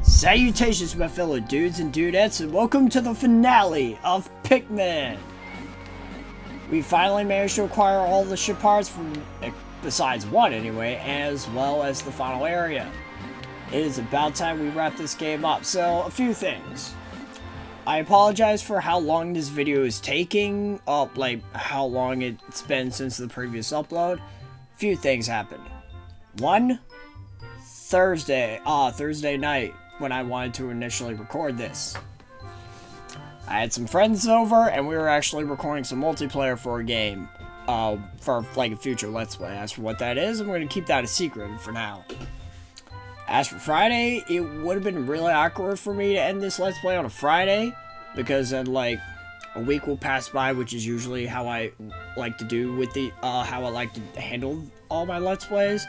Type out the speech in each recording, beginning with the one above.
Salutations, my fellow dudes and dudettes, and welcome to the finale of Pikmin! We finally managed to acquire all the ship parts from, besides one anyway, as well as the final area. It is about time we wrap this game up, so a few things. I apologize for how long this video is taking, like how long it's been since the previous upload. A few things happened. One, Thursday night, when I wanted to initially record this. I had some friends over, and we were actually recording some multiplayer for a game, for like a future Let's Play. As for what that is, I'm going to keep that a secret for now. As for Friday, it would have been really awkward for me to end this Let's Play on a Friday, because then like a week will pass by, which is usually how I like to do with the, how I like to handle all my Let's Plays.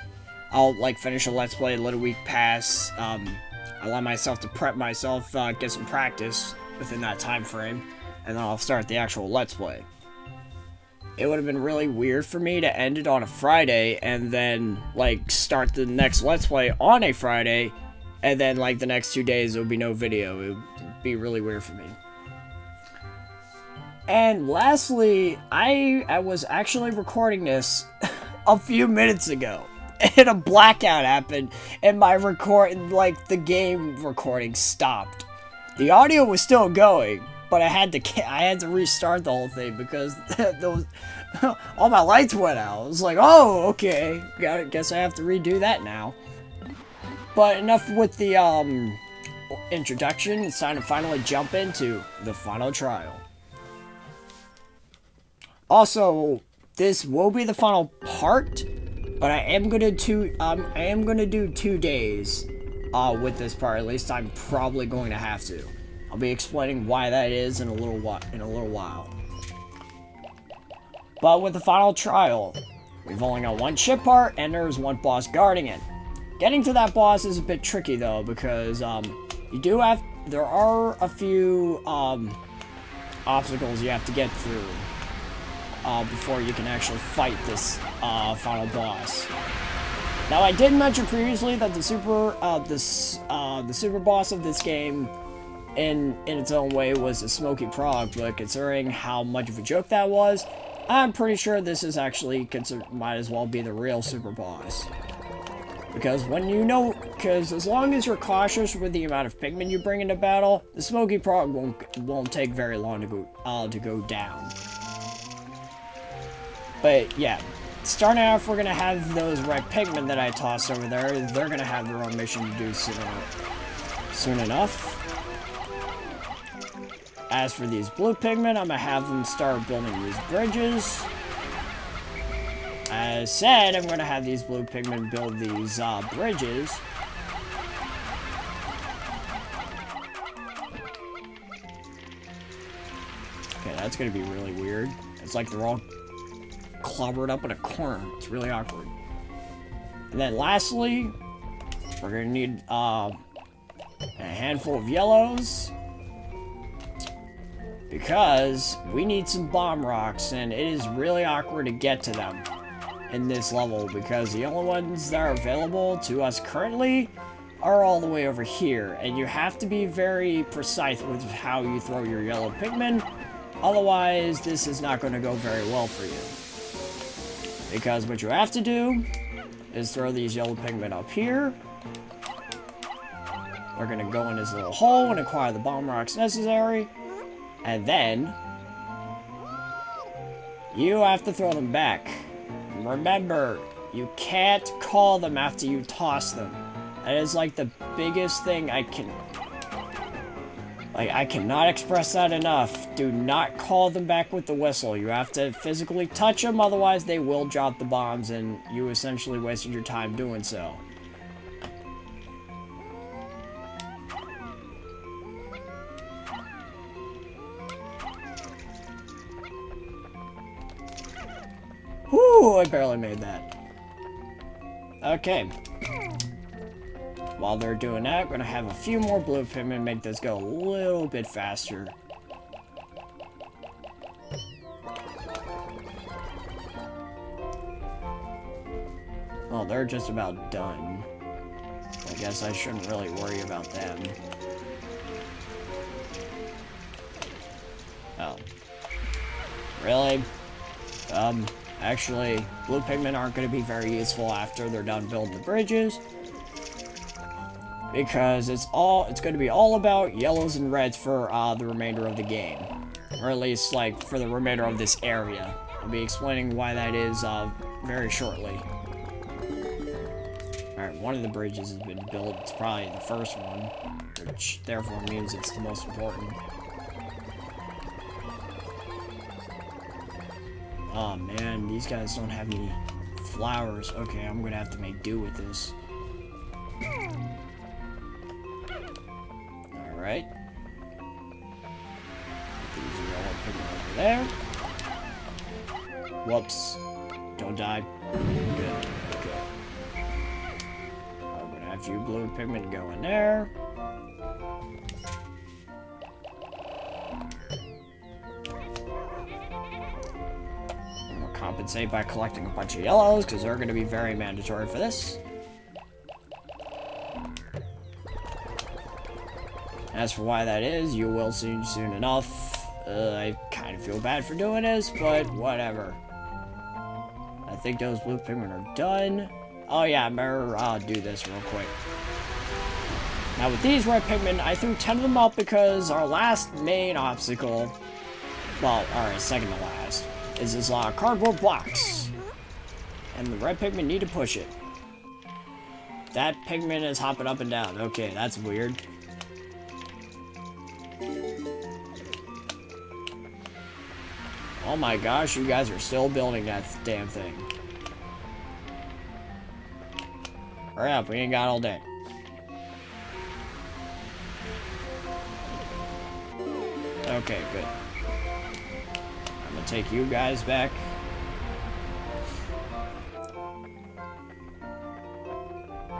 I'll like finish a Let's Play, let a week pass, allow myself to prep myself, get some practice within that time frame, and then I'll start the actual Let's Play. It would have been really weird for me to end it on a Friday and then like start the next Let's Play on a Friday, and then like the next 2 days there would be no video. It would be really weird for me. And lastly, I was actually recording this a few minutes ago, and a blackout happened, and my the game recording stopped. The audio was still going, but I had to restart the whole thing because all my lights went out. I was like, oh, okay, guess I have to redo that now. But enough with the introduction. It's time to finally jump into the final trial. Also, this will be the final part, but I am gonna do 2 days with this part. At least I'm probably going to have to. I'll be explaining why that is in a little while. But with the final trial, we've only got one ship part, and there's one boss guarding it. Getting to that boss is a bit tricky though, because there are a few obstacles you have to get through before you can actually fight this final boss. Now, I did mention previously that the super boss of this game, in its own way, was a Smoky Prog, but considering how much of a joke that was, I'm pretty sure this is actually might as well be the real super boss. Because as long as you're cautious with the amount of Pikmin you bring into battle, the Smoky Prog won't take very long to go down. But yeah, starting off, we're gonna have those red Pikmin that I tossed over there. They're gonna have their own mission to do soon enough. As for these blue Pikmin, I'm gonna have them start building these bridges. As said, I'm gonna have these blue Pikmin build these bridges. Okay, that's gonna be really weird. It's like they're all clobbered up in a corner. It's really awkward. And then lastly, we're gonna need a handful of yellows, because we need some bomb rocks, and it is really awkward to get to them in this level, because the only ones that are available to us currently are all the way over here, and you have to be very precise with how you throw your yellow Pikmin, otherwise this is not going to go very well for you. Because what you have to do is throw these yellow Pikmin up here. We're going to go in this little hole and acquire the bomb rocks necessary. And then you have to throw them back. Remember, you can't call them after you toss them. That is like the biggest thing I cannot express that enough. Do not call them back with the whistle. You have to physically touch them, otherwise they will drop the bombs, and you essentially wasted your time doing so. Whew, I barely made that. Okay. While they're doing that, we're gonna have a few more blue Pikmin, make this go a little bit faster. Well, they're just about done. Well, guess I shouldn't really worry about them. Oh. Really? Actually, blue Pikmin aren't going to be very useful after they're done building the bridges. Because it's going to be all about yellows and reds for the remainder of the game. Or at least, like, for the remainder of this area. I'll be explaining why that is very shortly. Alright, one of the bridges has been built. It's probably the first one, which therefore means it's the most important. Oh man, these guys don't have any flowers. Okay, I'm gonna have to make do with this. Alright. These yellow Pikmin over there. Whoops. Don't die. Good. Okay. I'm gonna have you blue Pikmin go in there. I'm gonna compensate by collecting a bunch of yellows, because they're gonna be very mandatory for this. As for why that is, you will see soon enough. I kind of feel bad for doing this, but whatever. I think those blue Pikmin are done. Oh yeah, I better do this real quick. Now with these red Pikmin, I threw 10 of them up because our last main obstacle, well, our second to last, is this cardboard box. And the red Pikmin need to push it. That Pikmin is hopping up and down. Okay, that's weird. Oh my gosh, you guys are still building that damn thing. Hurry up, we ain't got all day. Okay, good. I'm gonna take you guys back.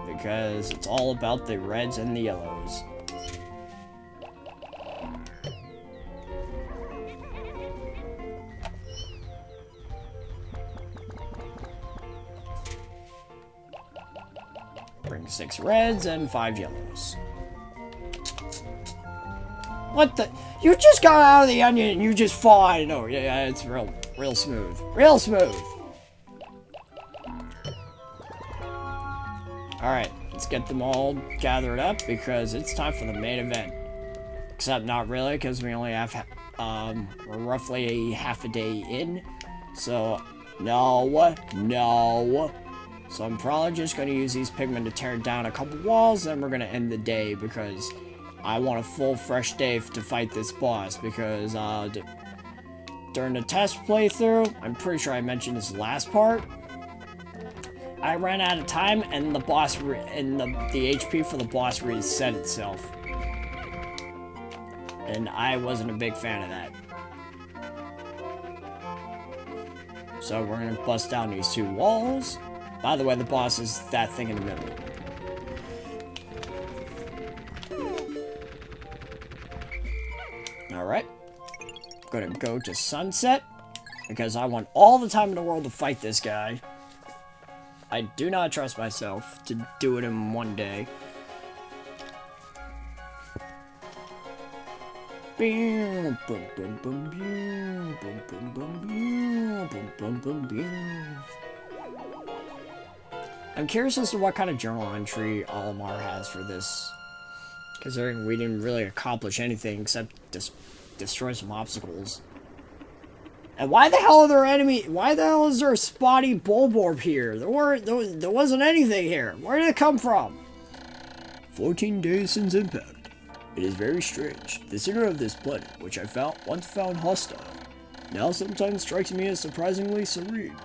Because it's all about the reds and the yellows. Bring 6 reds and 5 yellows. What the? You just got out of the onion and you just fall out of nowhere. Yeah, it's real smooth. Real smooth. Alright, let's get them all gathered up because it's time for the main event. Except not really, because we only have we're roughly half a day in. So, no. So I'm probably just going to use these Pikmin to tear down a couple walls, then we're going to end the day because I want a full fresh day to fight this boss because during the test playthrough, I'm pretty sure I mentioned this last part, I ran out of time and the boss and the HP for the boss reset itself. And I wasn't a big fan of that. So we're going to bust down these 2 walls. By the way, the boss is that thing in the middle. Alright. I'm gonna go to sunset, because I want all the time in the world to fight this guy. I do not trust myself to do it in one day. I'm curious as to what kind of journal entry Olimar has for this. Considering we didn't really accomplish anything except destroy some obstacles. And why the hell are there why the hell is there a spotty bulborb here? There wasn't anything here. Where did it come from? 14 days since impact. It is very strange. The center of this planet, which I once found hostile, now sometimes strikes me as surprisingly serene.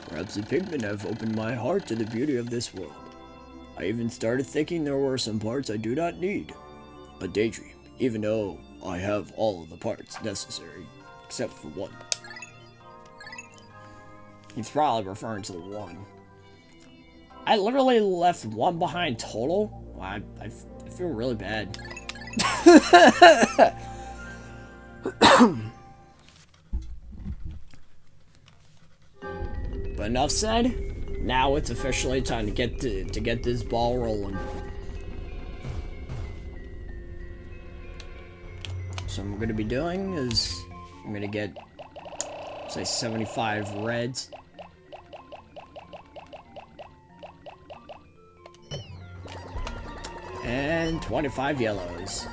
Perhaps the Pikmin have opened my heart to the beauty of this world. I even started thinking there were some parts I do not need. A daydream, even though I have all of the parts necessary, except for one. He's probably referring to the one. I literally left one behind total? Wow, I feel really bad. But enough said. Now it's officially time to get this ball rolling. So what I'm gonna be doing is I'm gonna get, say, 75 reds. And 25 yellows.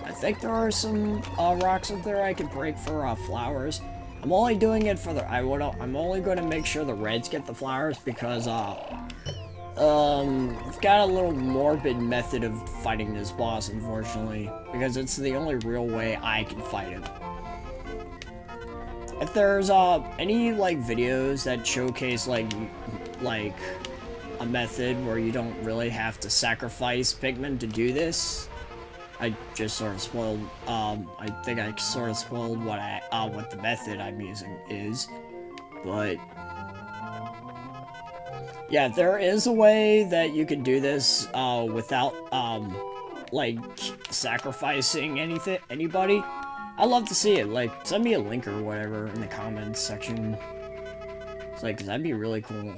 I think there are some rocks up there I could break for flowers. I'm only doing it for the. I'm only going to make sure the reds get the flowers because I've got a little morbid method of fighting this boss, unfortunately, because it's the only real way I can fight him. If there's any like videos that showcase like a method where you don't really have to sacrifice Pikmin to do this, I just sort of spoiled. I think I sort of spoiled what the method I'm using is, but yeah, there is a way that you can do this without like sacrificing anybody. I'd love to see it. Like, send me a link or whatever in the comments section. It's like, 'cause that'd be really cool.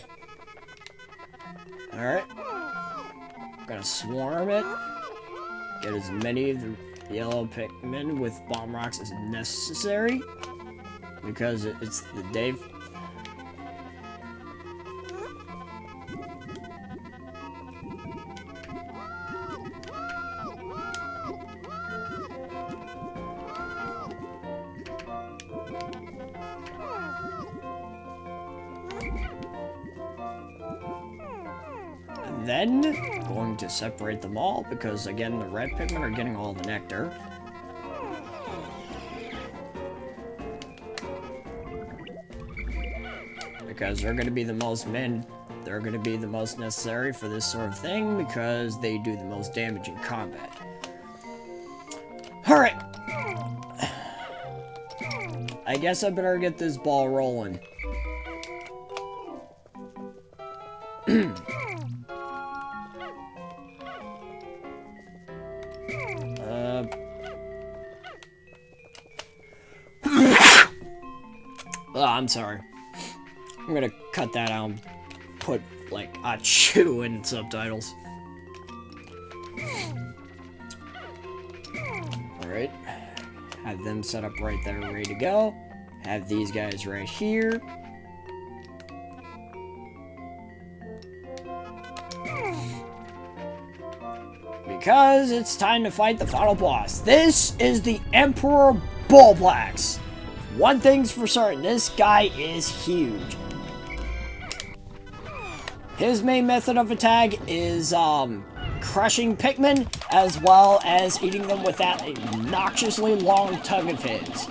All right, I'm gonna swarm it. Get as many of the yellow Pikmin with bomb rocks as necessary, because it's the day. And then, going to separate them all, because again, the red Pikmin are getting all the nectar. Because they're going to be the most they're going to be the most necessary for this sort of thing, because they do the most damage in combat. Alright. I guess I better get this ball rolling. I'm sorry. I'm gonna cut that out and put, like, Achoo in subtitles. Alright. Have them set up right there, ready to go. Have these guys right here. Because it's time to fight the final boss. This is the Emperor Bulblax. One thing's for certain, this guy is huge. His main method of attack is crushing Pikmin, as well as eating them with that obnoxiously long tongue of his.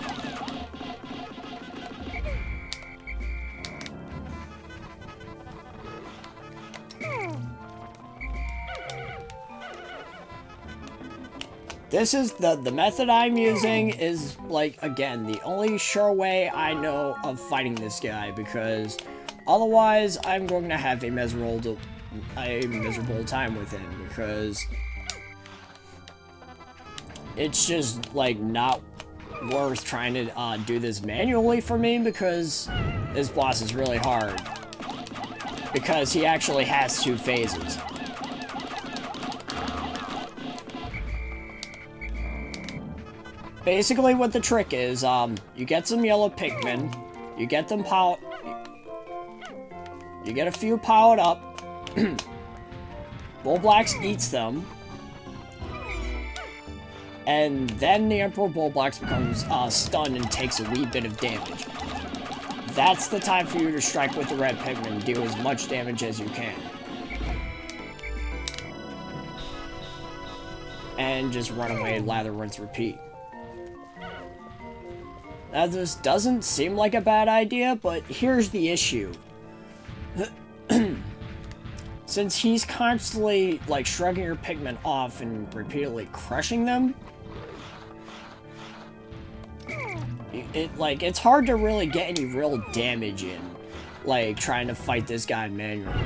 This is the method I'm using is, like, again, the only sure way I know of fighting this guy, because otherwise I'm going to have a miserable time with him, because it's just, like, not worth trying to do this manually for me, because this boss is really hard, because he actually has 2 phases. Basically, what the trick is, you get some yellow Pikmin, you get them you get a few powered up, Bulblax eats them, and then the Emperor Bulblax becomes stunned and takes a wee bit of damage. That's the time for you to strike with the red Pikmin and do as much damage as you can. And just run away, lather, rinse, repeat. Now, this doesn't seem like a bad idea, but here's the issue. Since he's constantly, like, shrugging your Pikmin off and repeatedly crushing them, it's hard to really get any real damage in, like, trying to fight this guy manually.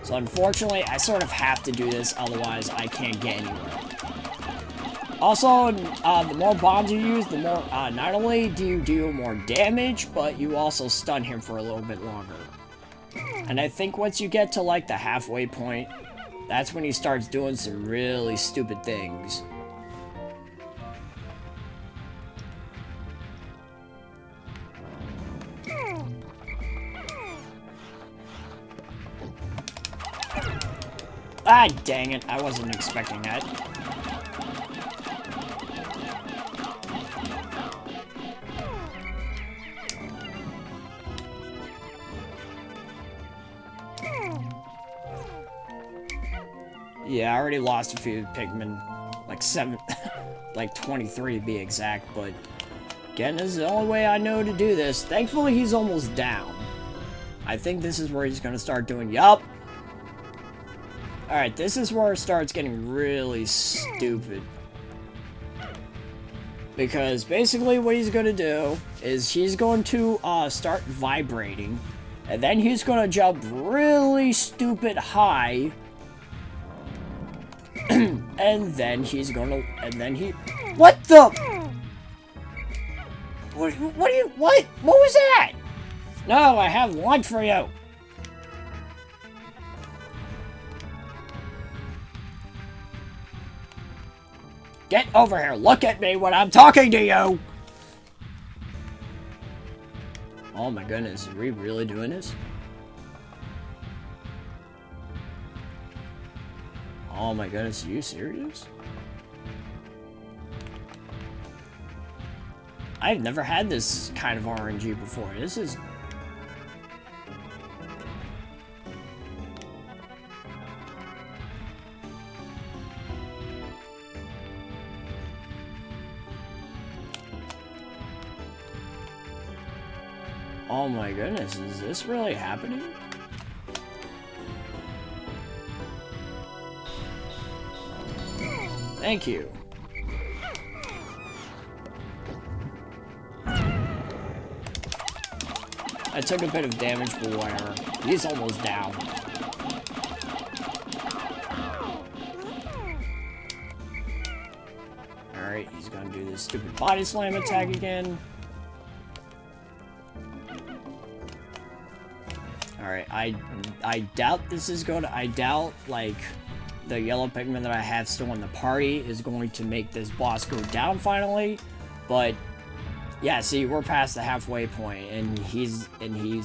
So, unfortunately, I sort of have to do this, otherwise I can't get anywhere. Also, the more bombs you use, the more, not only do you do more damage, but you also stun him for a little bit longer. And I think once you get to, like, the halfway point, that's when he starts doing some really stupid things. God dang it, I wasn't expecting that. Yeah, I already lost a few Pikmin. Like 7, like 23 to be exact, but again, this is the only way I know to do this. Thankfully, he's almost down. I think this is where he's gonna start doing, yup. Alright, this is where it starts getting really stupid. Because basically what he's gonna do is he's going to start vibrating, and then he's gonna jump really stupid high. And then he's gonna, what the? What was that? No, I have lunch for you. Get over here, look at me when I'm talking to you. Oh my goodness, are we really doing this? Oh my goodness, are you serious? I've never had this kind of RNG before. This is... Oh my goodness, is this really happening? Thank you. I took a bit of damage, but whatever. He's almost down. Alright, he's gonna do this stupid body slam attack again. Alright, I doubt this is going to... I doubt, like, the yellow Pikmin that I have still in the party is going to make this boss go down finally. But, yeah, see, we're past the halfway point, and he's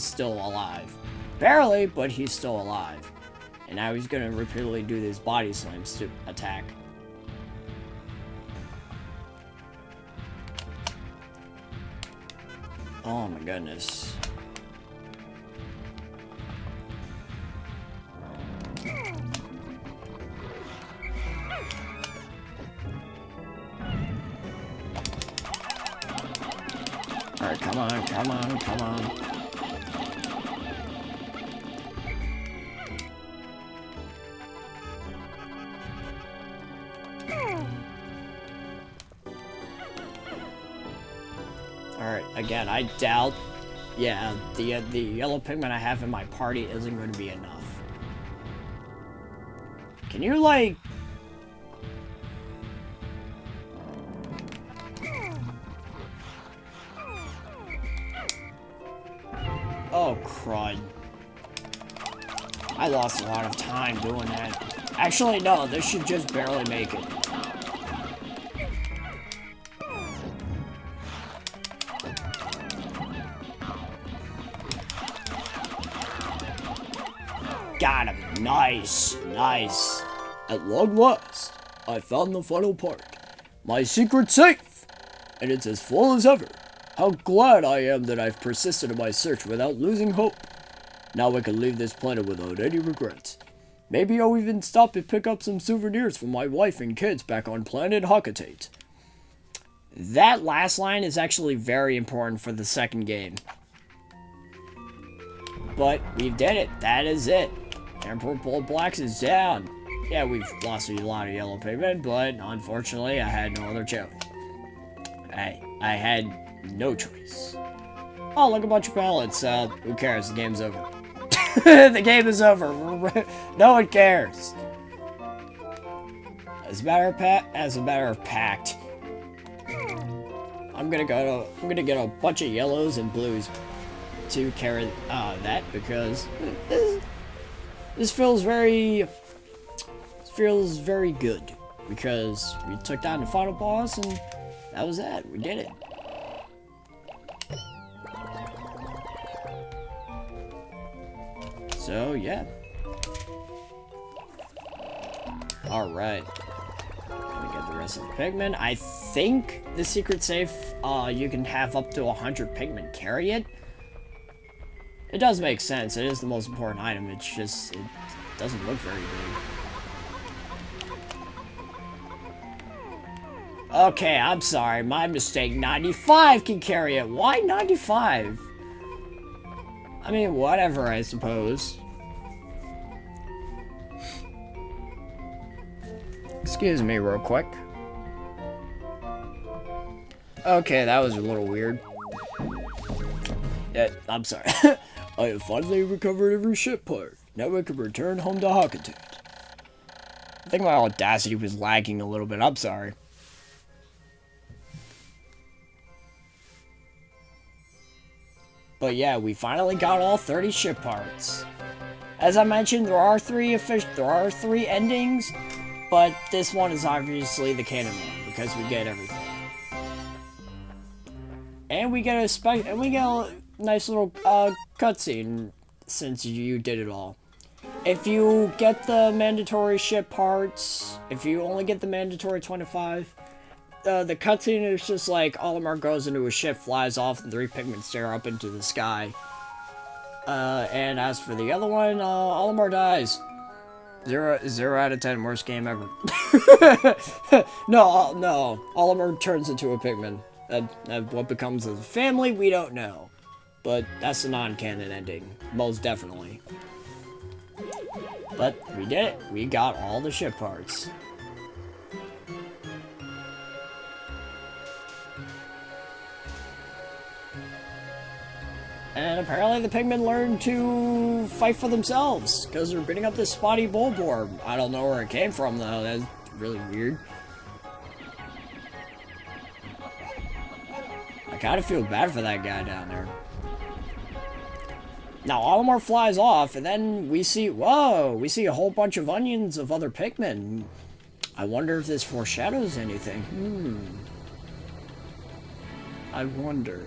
still alive. Barely, but he's still alive. And now he's going to repeatedly do this body slam attack. Oh my goodness. Alright, come on, come on, come on. Alright, again, I doubt... Yeah, the yellow Pikmin I have in my party isn't going to be enough. Can you, like... Oh, crud. I lost a lot of time doing that. Actually, no, this should just barely make it. Got him. Nice, nice. At long last, I found the final part. My secret safe! And it's as full as ever. How glad I am that I've persisted in my search without losing hope. Now I can leave this planet without any regrets. Maybe I'll even stop and pick up some souvenirs for my wife and kids back on planet Hakatate. That last line is actually very important for the second game. But we did it. That is it. Emperor Blacks is down. Yeah, we've lost a lot of yellow Pikmin, but unfortunately I had no other choice. I had no choice. Oh, look, a bunch of pellets. Who cares? The game's over. The game is over. No one cares. As a matter of fact, I'm gonna get a bunch of yellows and blues to carry that, because this feels very good, because we took down the final boss and that was that. We did it. So, yeah. Alright. Gonna get the rest of the Pikmin. I think the secret safe, you can have up to 100 Pikmin carry it. It does make sense. It is the most important item. It's just, it doesn't look very big. Okay, I'm sorry. My mistake. 95 can carry it. Why 95? I mean, whatever, I suppose. Excuse me real quick. Okay, that was a little weird. Yeah, I'm sorry. I have finally recovered every ship part. Now I can return home to Hawkitude. I think my audacity was lagging a little bit. I'm sorry. But yeah, we finally got all 30 ship parts. As I mentioned, there are three endings, but this one is obviously the canon one because we get everything. And we get a nice little cutscene since you did it all. If you get the mandatory ship parts, if you only get the mandatory 25, the cutscene is just like Olimar goes into a ship, flies off, and 3 Pikmin stare up into the sky. And as for the other one, Olimar dies. 0 out of 10, worst game ever. No, Olimar turns into a Pikmin. What becomes of the family, we don't know. But that's the non-canon ending, most definitely. But we did it. We got all the ship parts. And apparently the Pikmin learned to fight for themselves, because they're beating up this spotty Bulborb. I don't know where it came from, though. That's really weird. I kind of feel bad for that guy down there. Now, Olimar flies off, and then we see, whoa, we see a whole bunch of onions of other Pikmin. I wonder if this foreshadows anything. I wonder.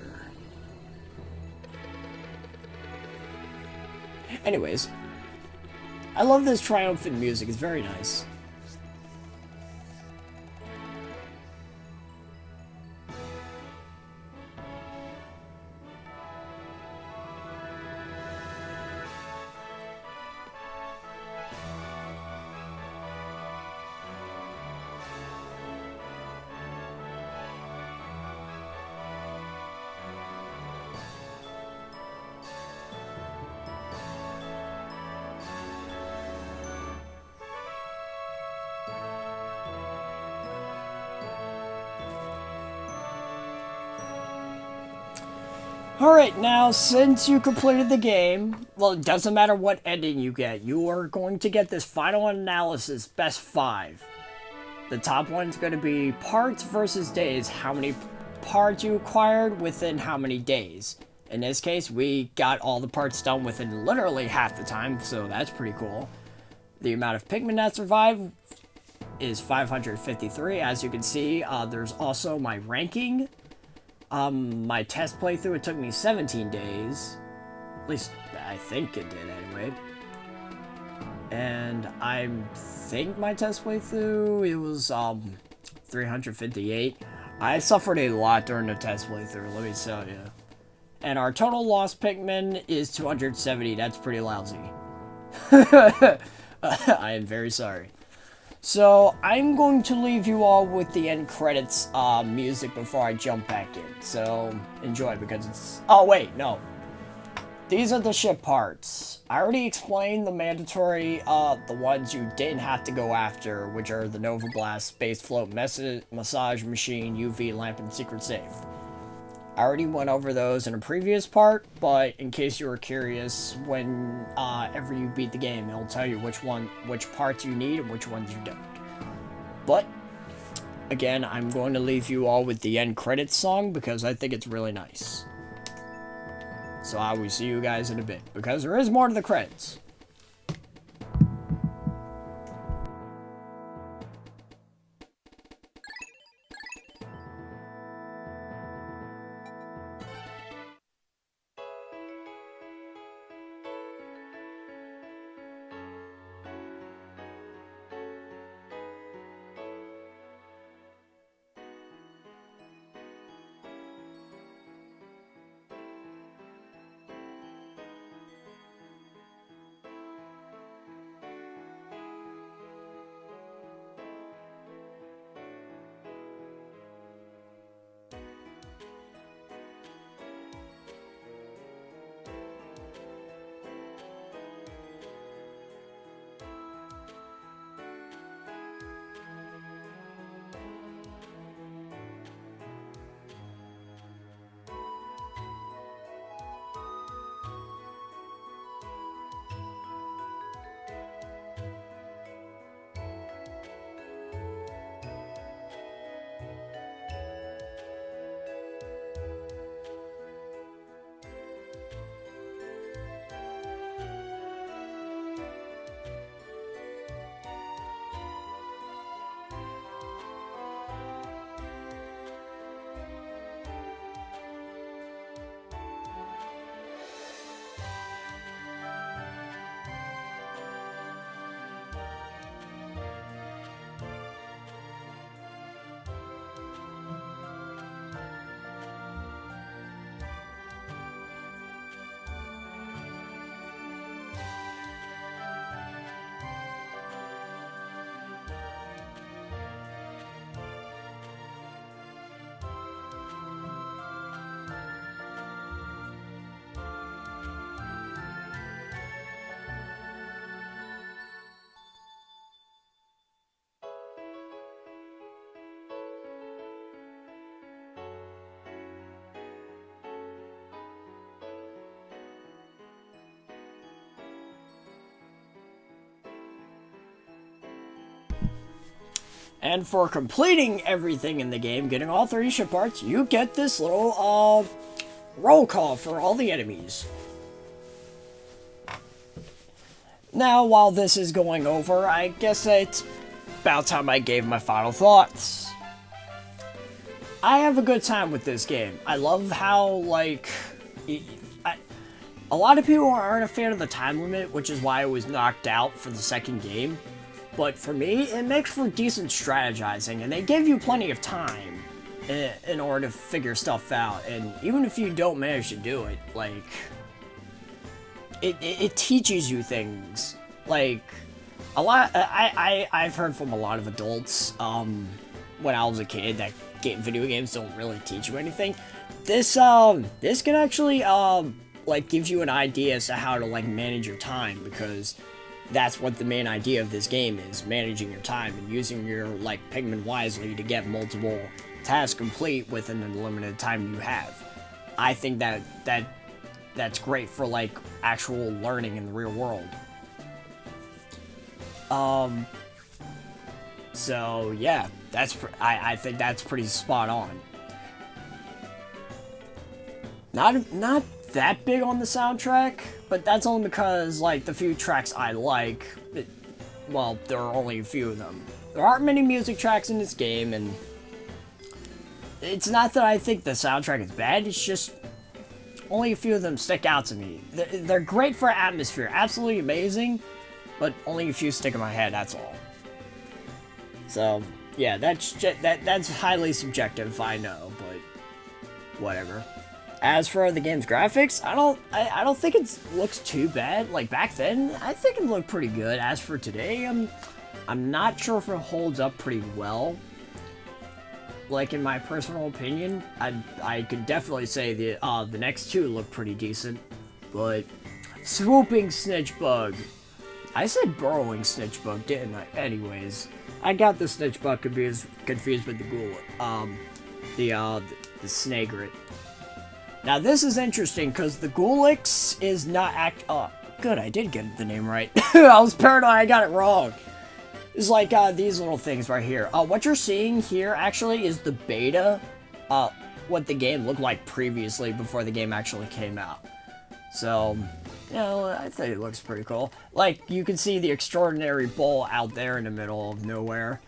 Anyways, I love this triumphant music. It's very nice. Alright, now, since you completed the game, well, it doesn't matter what ending you get, you are going to get this final analysis, best 5. The top one's going to be parts versus days, how many parts you acquired within how many days. In this case, we got all the parts done within literally half the time, so that's pretty cool. The amount of Pikmin that survive is 553. As you can see, there's also my ranking. My test playthrough, it took me 17 days. At least, I think it did anyway. And I think my test playthrough, it was, 358. I suffered a lot during the test playthrough, let me tell you. And our total lost Pikmin is 270, that's pretty lousy. I am very sorry. So, I'm going to leave you all with the end credits music before I jump back in. So, enjoy, because it's... Oh, wait, no. These are the ship parts. I already explained the mandatory, the ones you didn't have to go after, which are the Nova Blast, Space Float, Massage Machine, UV Lamp, and Secret Safe. I already went over those in a previous part, but in case you were curious, whenever you beat the game, it'll tell you which parts you need and which ones you don't. But, again, I'm going to leave you all with the end credits song because I think it's really nice. So I will see you guys in a bit, because there is more to the credits. And for completing everything in the game, getting all 3 ship parts, you get this little, roll call for all the enemies. Now, while this is going over, I guess it's about time I gave my final thoughts. I have a good time with this game. I love how, like, a lot of people aren't a fan of the time limit, which is why I was knocked out for the second game. But for me, it makes for decent strategizing, and they give you plenty of time in order to figure stuff out. And even if you don't manage to do it, like, it teaches you things. Like, I've heard from a lot of adults, when I was a kid, that video games don't really teach you anything. This can actually, like, gives you an idea as to how to, like, manage your time, because that's what the main idea of this game is, managing your time and using your, like, Pikmin wisely to get multiple tasks complete within the limited time you have. I think that's great for, like, actual learning in the real world. So yeah, I think that's pretty spot on. Not that big on the soundtrack, but that's only because, like, the few tracks I like, well, there are only a few of them. There aren't many music tracks in this game, and it's not that I think the soundtrack is bad, it's just only a few of them stick out to me. They're great for atmosphere, absolutely amazing, but only a few stick in my head, that's all. So, yeah, that's highly subjective, I know, but whatever. As for the game's graphics, I don't think it looks too bad. Like, back then, I think it looked pretty good. As for today, I'm not sure if it holds up pretty well. Like, in my personal opinion, I could definitely say the next 2 look pretty decent. But swooping snitch bug. I said burrowing snitch bug, didn't I? Anyways, I got the snitch bug confused with the ghoul, the snagrit. Now, this is interesting, because the Ghoulix is not good, I did get the name right. I was paranoid, I got it wrong. It's like, these little things right here. What you're seeing here, actually, is the beta, what the game looked like previously, before the game actually came out. So, you know, I think it looks pretty cool. Like, you can see the extraordinary bowl out there in the middle of nowhere.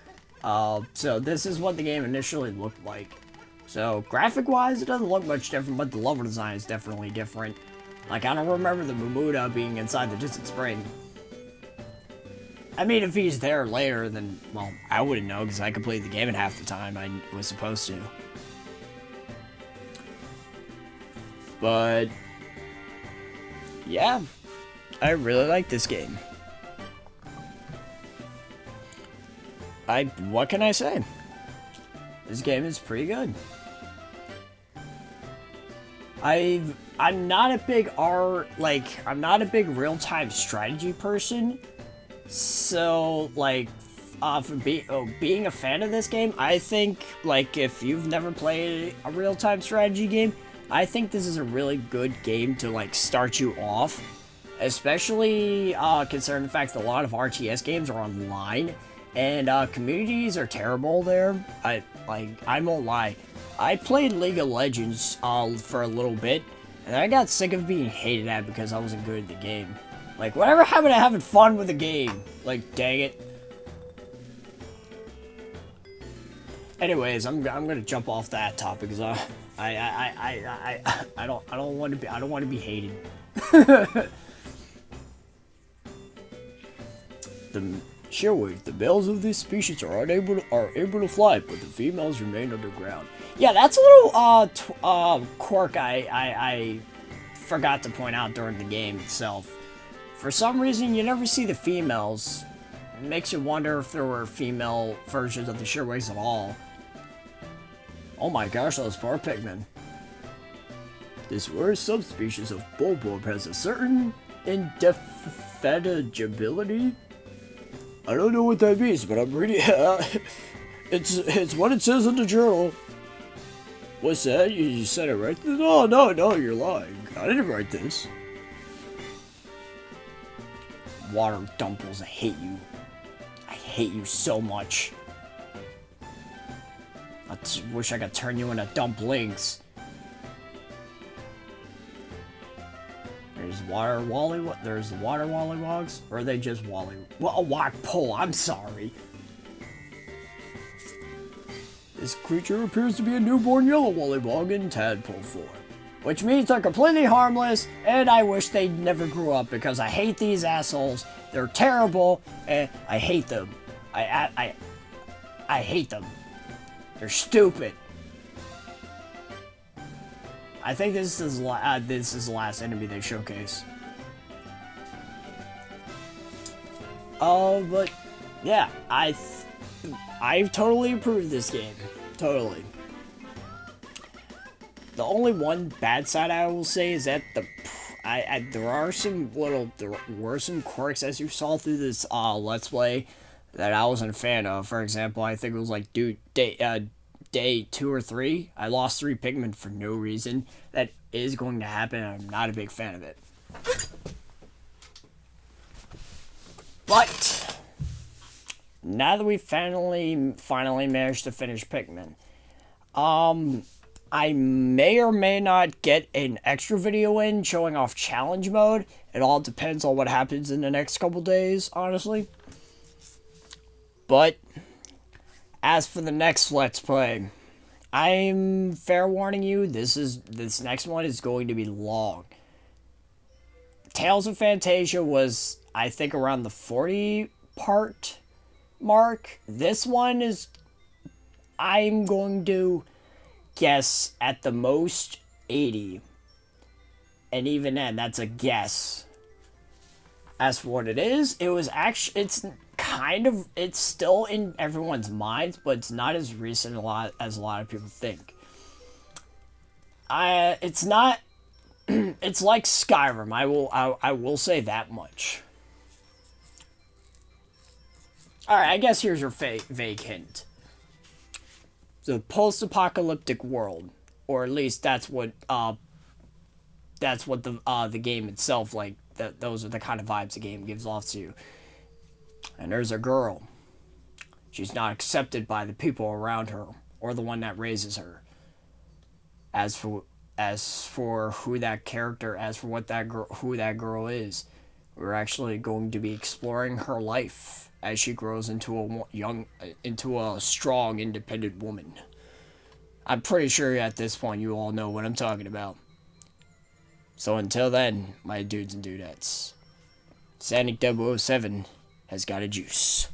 So this is what the game initially looked like. So, graphic-wise, it doesn't look much different, but the level design is definitely different. Like, I don't remember the Mamuda being inside the distant spring. I mean, if he's there later, then, well, I wouldn't know, because I completed the game in half the time I was supposed to. But, yeah, I really like this game. What can I say? This game is pretty good. I'm not a big I'm not a big real-time strategy person. So, like, for being a fan of this game, I think, like, if you've never played a real-time strategy game, I think this is a really good game to, like, start you off. Especially, considering the fact that a lot of RTS games are online, and, communities are terrible there. I won't lie. I played League of Legends, for a little bit, and I got sick of being hated at because I wasn't good at the game. Like, whatever happened to having fun with the game? Like, dang it. Anyways, I'm gonna jump off that topic because I don't want to be hated. The males of this species are able to fly, but the females remain underground. Yeah, that's a little quirk I forgot to point out during the game itself. For some reason, you never see the females. It makes you wonder if there were female versions of the Shearways at all. Oh my gosh, those poor Pikmin. This rare subspecies of Bulborb has a certain indefatigability. I don't know what that means, but I'm reading. It's what it says in the journal. What's that? You said it right? No, you're lying. I didn't write this. Water Dumples, I hate you. I hate you so much. wish I could turn you into dumplings. There's there's the water wallywogs, or are they just a wogpole, I'm sorry. This creature appears to be a newborn yellow wallywog in tadpole form, which means they're completely harmless, and I wish they never grew up because I hate these assholes. They're terrible, and I hate them. I hate them. They're stupid. I think this is the last enemy they showcase. But yeah, I totally approve this game. Totally. The only one bad side I will say is that there were some quirks, as you saw through this Let's Play, that I wasn't a fan of. For example, I think it was like day 2 or 3, I lost 3 Pikmin for no reason. That is going to happen, and I'm not a big fan of it. But now that we finally managed to finish Pikmin, I may or may not get an extra video in showing off challenge mode. It all depends on what happens in the next couple days, honestly. But as for the next Let's Play, I'm fair warning you, this next one is going to be long. Tales of Fantasia was, I think, around the 40 part mark. This one is, I'm going to guess at the most 80. And even then, that's a guess. As for what it is, it's still in everyone's minds, but it's not as recent as a lot of people think. It's not. It's like Skyrim. I will say that much. All right, I guess here's your vague hint. The post-apocalyptic world, or at least that's what the game itself, like, those are the kind of vibes the game gives off to you. And there's a girl. She's not accepted by the people around her, or the one that raises her. As for who that girl is, we're actually going to be exploring her life as she grows into a strong, independent woman. I'm pretty sure at this point you all know what I'm talking about. So until then, my dudes and dudettes, Sanic 007 has got a juice.